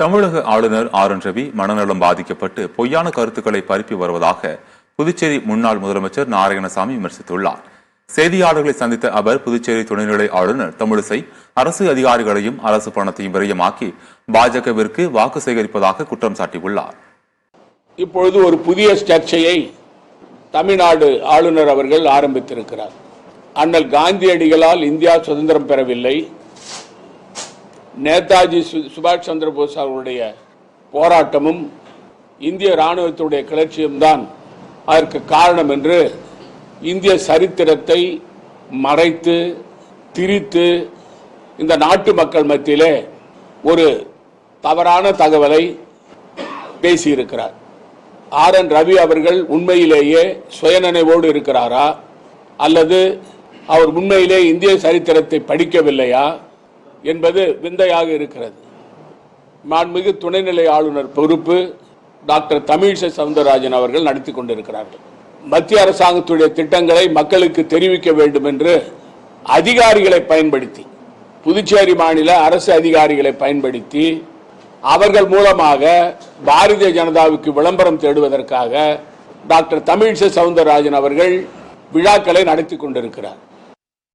தமிழக ஆளுநர் R N Ravi மனநலம் பாதிக்கப்பட்டு பொய்யான கருத்துக்களை பரப்பி வருவதாக புதுச்சேரி முன்னாள் முதலமைச்சர் நாராயணசாமி விமர்சித்துள்ளார். செய்தியாளர்களை சந்தித்த அவர் புதுச்சேரி துணைநிலை ஆளுநர் தமிழிசை அரசு அதிகாரிகளையும் அரசு பணத்தையும் விரயமாக்கி பாஜகவிற்கு வாக்கு சேகரிப்பதாக குற்றம் சாட்டியுள்ளார். இப்பொழுது ஒரு புதிய சர்ச்சையை தமிழ்நாடு ஆளுநர் அவர்கள் ஆரம்பித்திருக்கிறார். அண்ணல் காந்தியடிகளால் இந்தியா சுதந்திரம் பெறவில்லை, நேதாஜி சுபாஷ் சந்திர போஸ் அவர்களுடைய போராட்டமும் இந்திய ராணுவத்துடைய கிளர்ச்சியும் தான் அதற்கு காரணம் என்று இந்திய சரித்திரத்தை மறைத்து திரித்து இந்த நாட்டு மக்கள் மத்தியிலே ஒரு தவறான தகவலை பேசியிருக்கிறார். ஆர் என் ரவி அவர்கள் உண்மையிலேயே சுயநினைவோடு இருக்கிறாரா அல்லது அவர் உண்மையிலே இந்திய சரித்திரத்தை படிக்கவில்லையா என்பது விந்தையாக இருக்கிறது. மாண்புமிகு துணைநிலை ஆளுநர் பொறுப்பு டாக்டர் தமிழிசை சவுந்தரராஜன் அவர்கள் நடத்தி கொண்டிருக்கிறார்கள். மத்திய அரசாங்கத்துடைய திட்டங்களை மக்களுக்கு தெரிவிக்க வேண்டும் என்று அதிகாரிகளை பயன்படுத்தி, புதுச்சேரி மாநில அரசு அதிகாரிகளை பயன்படுத்தி அவர்கள் மூலமாக பாரதிய ஜனதாவுக்கு விளம்பரம் தேடுவதற்காக டாக்டர் தமிழிசை சவுந்தரராஜன் அவர்கள் விழாக்களை நடத்தி கொண்டிருக்கிறார்.